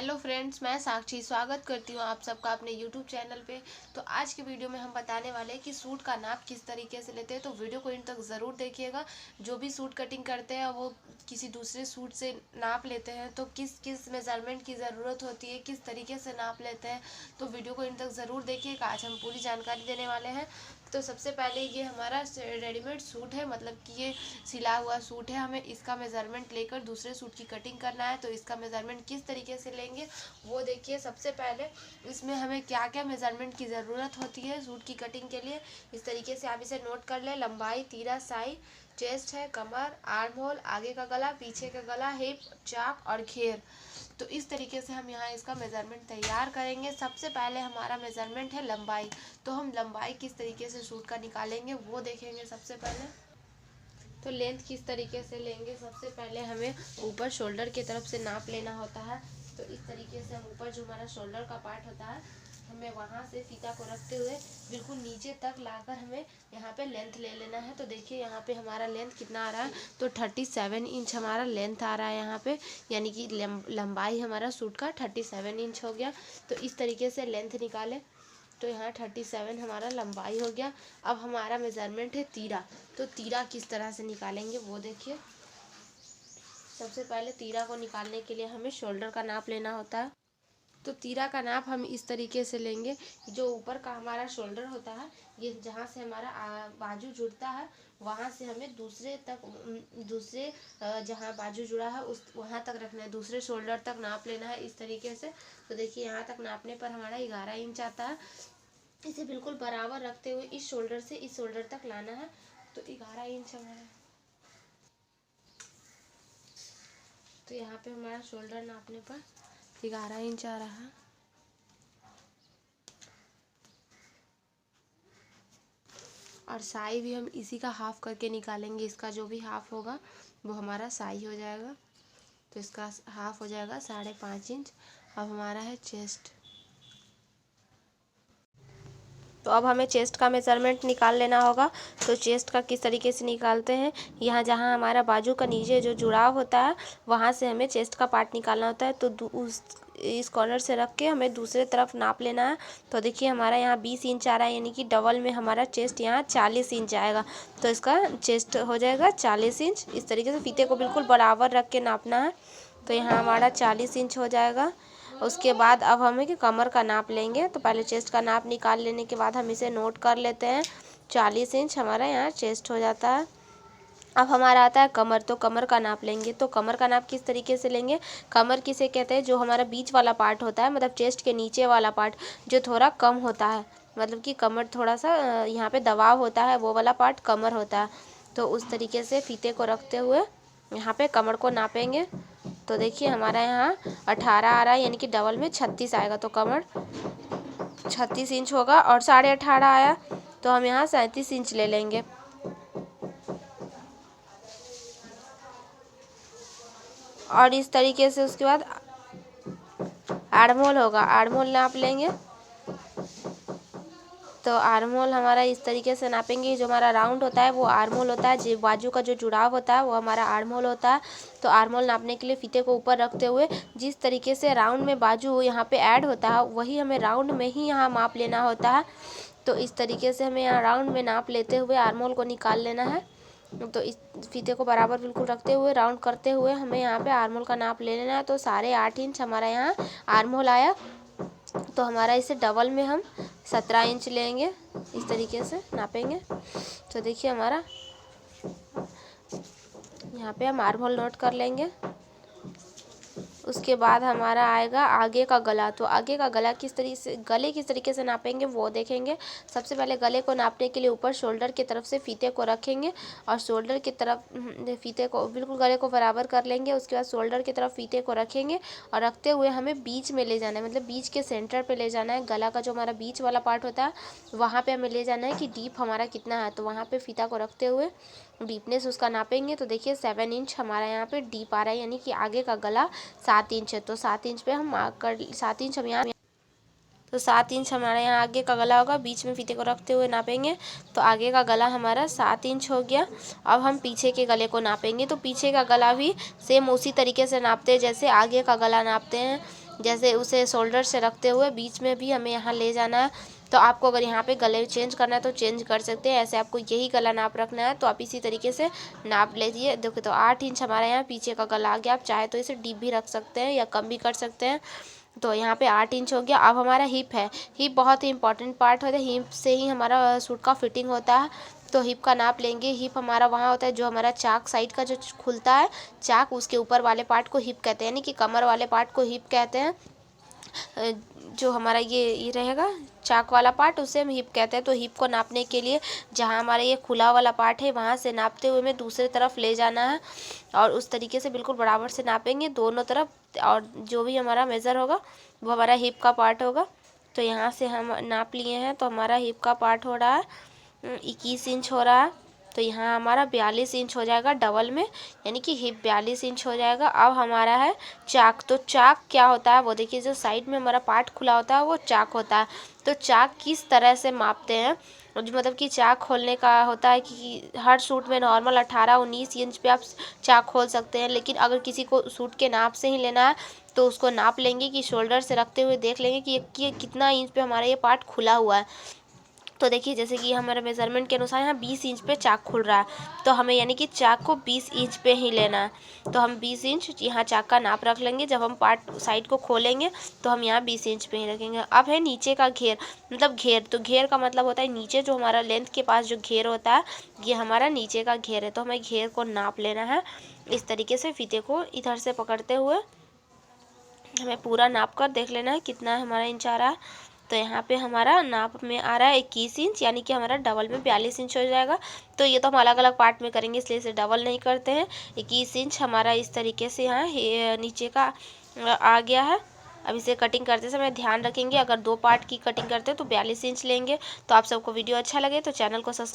Hello friends, मैं साक्षी स्वागत करती हूँ आप सबका अपने यूट्यूब चैनल पे। तो आज के वीडियो में हम बताने वाले हैं कि सूट का नाप किस तरीके से लेते हैं। तो वीडियो को इन तक ज़रूर देखिएगा। जो भी सूट कटिंग करते हैं वो किसी दूसरे सूट से नाप लेते हैं, तो किस किस मेज़रमेंट की ज़रूरत होती है, किस तरीके से नाप लेते हैं। तो वीडियो को इन तक ज़रूर देखिएगा। आज हम पूरी जानकारी देने वाले हैं। तो सबसे पहले ये हमारा रेडीमेड सूट है, मतलब कि ये सिला हुआ सूट है। हमें इसका मेज़रमेंट लेकर दूसरे सूट की कटिंग करना है। तो इसका मेज़रमेंट किस तरीके से लेंगे वो देखिए। सबसे पहले इसमें हमें क्या क्या मेज़रमेंट की ज़रूरत होती है सूट की कटिंग के लिए, इस तरीके से आप इसे नोट कर लें। लंबाई, तीरा, साई, चेस्ट है, कमर, आर्म होल, आगे का गला, पीछे का गला, हिप, चाक और घेर। तो इस तरीके से हम यहाँ इसका मेज़रमेंट तैयार करेंगे। सबसे पहले हमारा मेज़रमेंट है लंबाई। तो हम लंबाई किस तरीके से सूट का निकालेंगे वो देखेंगे। सबसे पहले तो लेंथ किस तरीके से लेंगे, सबसे पहले हमें ऊपर शोल्डर की तरफ से नाप लेना होता है। तो इस तरीके से हम ऊपर जो हमारा शोल्डर का पार्ट होता है, हमें वहाँ से फीता को रखते हुए बिल्कुल नीचे तक लाकर हमें यहाँ पे लेंथ ले लेना है। तो देखिए यहाँ पे हमारा लेंथ कितना आ रहा है, तो 37 इंच हमारा लेंथ आ रहा है यहाँ पे, यानी कि लंबाई हमारा सूट का 37 इंच हो गया। तो इस तरीके से लेंथ निकालें। तो यहाँ 37 हमारा लंबाई हो गया। अब हमारा मेज़रमेंट है तीरा। तो तीरा किस तरह से निकालेंगे वो देखिए। सबसे पहले तीरा को निकालने के लिए हमें शोल्डर का नाप लेना होता है। तो तीरा का नाप हम इस तरीके से लेंगे। जो ऊपर का हमारा शोल्डर होता है, ये जहाँ से हमारा बाजू जुड़ता है, वहाँ से हमें दूसरे जहाँ बाजू जुड़ा है उस वहाँ तक रखना है, दूसरे शोल्डर तक नाप लेना है इस तरीके से। तो देखिए यहाँ तक नापने पर हमारा 11 इंच आता है। इसे बिल्कुल बराबर रखते हुए इस शोल्डर से इस शोल्डर तक लाना है। तो 11 इंच हमारा, तो यहाँ पे हमारा शोल्डर नापने पर 11 इंच आ रहा है। और साई भी हम इसी का हाफ करके निकालेंगे। इसका जो भी हाफ होगा वो हमारा साई हो जाएगा। तो इसका हाफ हो जाएगा 5.5 इंच। अब हमारा है चेस्ट। तो अब हमें चेस्ट का मेज़रमेंट निकाल लेना होगा। तो चेस्ट का किस तरीके से निकालते हैं, यहाँ जहाँ हमारा बाजू का नीचे जो जुड़ाव होता है वहाँ से हमें चेस्ट का पार्ट निकालना होता है। तो इस कॉर्नर से रख के हमें दूसरे तरफ नाप लेना है। तो देखिए हमारा यहाँ 20 इंच आ रहा है, यानी कि डबल में हमारा चेस्ट यहाँ 40 इंच आएगा। तो इसका चेस्ट हो जाएगा 40 इंच। इस तरीके से फीते को बिल्कुल बराबर रख के नापना है। तो यहाँ हमारा 40 इंच हो जाएगा। उसके बाद अब हमें कमर का नाप लेंगे। तो पहले चेस्ट का नाप निकाल लेने के बाद हम इसे नोट कर लेते हैं। 40 इंच हमारा यहाँ चेस्ट हो जाता है। अब हमारा आता है कमर। तो कमर का नाप लेंगे। तो कमर का नाप किस तरीके से लेंगे, कमर किसे कहते हैं, जो हमारा बीच वाला पार्ट होता है, मतलब चेस्ट के नीचे वाला पार्ट जो थोड़ा कम होता है, मतलब कि कमर थोड़ा सा यहाँ पे दबाव होता है, वो वाला पार्ट कमर होता है। तो उस तरीके से फीते को रखते हुए यहाँ पे कमर को नापेंगे। तो देखिए हमारा यहाँ 18 आ रहा है, यानी कि डबल में 36 आएगा। तो कमर 36 इंच होगा और 18.5 आया, तो हम यहाँ 37 इंच ले लेंगे। और इस तरीके से उसके बाद आर्म होल होगा, आर्म होल नाप लेंगे। तो आर्म होल हमारा इस तरीके से नापेंगे। जो हमारा राउंड होता है वो आर्म होल होता है, जो बाजू का जो जुड़ाव होता है वो हमारा आर्म होल होता है। तो आर्म होल नापने के लिए फीते को ऊपर रखते हुए जिस तरीके से राउंड में बाजू यहाँ पे ऐड होता है, वही हमें राउंड में ही यहाँ माप लेना होता है। तो इस तरीके से हमें यहाँ राउंड में नाप लेते हुए आर्म होल को निकाल लेना है। तो इस फीते को बराबर बिल्कुल रखते हुए राउंड करते हुए हमें यहाँ पे आर्म होल का नाप ले लेना है। तो 8.5 इंच हमारा यहाँ आर्म होल आया। तो हमारा इसे डबल में हम 17 इंच लेंगे, इस तरीके से नापेंगे। तो देखिए हमारा यहाँ पे हम आर्म होल नोट कर लेंगे। उसके बाद हमारा आएगा आगे का गला। तो आगे का गला किस तरीके से नापेंगे वो देखेंगे। सबसे पहले गले को नापने के लिए ऊपर शोल्डर की तरफ से फीते को रखेंगे और शोल्डर की तरफ फीते को बिल्कुल गले को बराबर कर लेंगे। उसके बाद शोल्डर की तरफ फीते को रखेंगे और रखते हुए हमें बीच में ले जाना है, मतलब बीच के सेंटर पे ले जाना है। गला का जो हमारा बीच वाला पार्ट होता है वहाँ पे हमें ले जाना है कि डीप हमारा कितना है। तो वहाँ पे फीता को रखते हुए डीपनेस उसका नापेंगे। तो देखिए 7 इंच हमारा यहाँ पे डीप आ रहा है, यानी कि आगे का गला 7 इंच है। तो 7 इंच पे हम मार्क कर 7 इंच हम यहाँ, तो 7 इंच हमारा यहाँ आगे का गला होगा। बीच में फीते को रखते हुए नापेंगे। तो आगे का गला हमारा 7 इंच हो गया। अब हम पीछे के गले को नापेंगे। तो पीछे का गला भी सेम उसी तरीके से नापते हैं जैसे आगे का गला नापते हैं। जैसे उसे शोल्डर से रखते हुए बीच में भी हमें यहाँ ले जाना है। तो आपको अगर यहाँ पे गले चेंज करना है तो चेंज कर सकते हैं, ऐसे आपको यही गला नाप रखना है। तो आप इसी तरीके से नाप लीजिए। देखो तो 8 इंच हमारा यहाँ पीछे का गला आ गया। आप चाहे तो इसे डीप भी रख सकते हैं या कम भी कर सकते हैं। तो यहाँ पे 8 इंच हो गया। अब हमारा हिप है। हिप बहुत ही इंपॉर्टेंट पार्ट होता है, हिप से ही हमारा सूट का फिटिंग होता है। तो हिप का नाप लेंगे। हिप हमारा वहाँ होता है जो हमारा चाक साइड का जो खुलता है चाक, उसके ऊपर वाले पार्ट को हिप कहते हैं, यानी कि कमर वाले पार्ट को हिप कहते हैं। जो हमारा ये रहेगा चाक वाला पार्ट, उसे हम हिप कहते हैं। तो हिप को नापने के लिए जहाँ हमारा ये खुला वाला पार्ट है वहाँ से नापते हुए हमें दूसरी तरफ ले जाना है और उस तरीके से बिल्कुल बराबर से नापेंगे दोनों तरफ। और जो भी हमारा मेज़र होगा वो हमारा हिप का पार्ट होगा। तो यहाँ से हम नाप लिए हैं। तो हमारा हिप का पार्ट हो रहा है 21 इंच हो रहा है। तो यहाँ हमारा 42 इंच हो जाएगा डबल में, यानी कि हिप 42 इंच हो जाएगा। अब हमारा है चाक। तो चाक क्या होता है वो देखिए, जो साइड में हमारा पार्ट खुला होता है वो चाक होता है। तो चाक किस तरह से मापते हैं, जो मतलब कि चाक खोलने का होता है कि हर सूट में नॉर्मल 18-19 इंच पे आप चाक खोल सकते हैं। लेकिन अगर किसी को सूट के नाप से ही लेना है तो उसको नाप लेंगे कि शोल्डर से रखते हुए देख लेंगे कि ये कितना इंच पे हमारा ये पार्ट खुला हुआ है। तो देखिए जैसे कि हमारे मेज़रमेंट के अनुसार यहाँ 20 इंच पे चाक खुल रहा है। तो हमें यानी कि चाक को 20 इंच पे ही लेना है। तो हम 20 इंच यहाँ चाक का नाप रख लेंगे। जब हम पार्ट साइड को खोलेंगे तो हम यहाँ 20 इंच पे ही रखेंगे। अब है नीचे का घेर, मतलब घेर। तो घेर का मतलब होता है नीचे जो हमारा लेंथ के पास जो घेर होता है, ये हमारा नीचे का घेर है। तो हमें घेर को नाप लेना है। इस तरीके से फीते को इधर से पकड़ते हुए हमें पूरा नाप कर देख लेना है कितना हमारा इंच आ रहा है। तो यहाँ पे हमारा नाप में आ रहा है 21 इंच, यानी कि हमारा डबल में 42 इंच हो जाएगा। तो ये तो हम अलग अलग पार्ट में करेंगे इसलिए इसे डबल नहीं करते हैं। 21 इंच हमारा इस तरीके से यहाँ नीचे का आ गया है। अब इसे कटिंग करते समय ध्यान रखेंगे, अगर 2 पार्ट की कटिंग करते हैं तो 42 इंच लेंगे। तो आप सबको वीडियो अच्छा लगे तो चैनल को सब्सक्राइब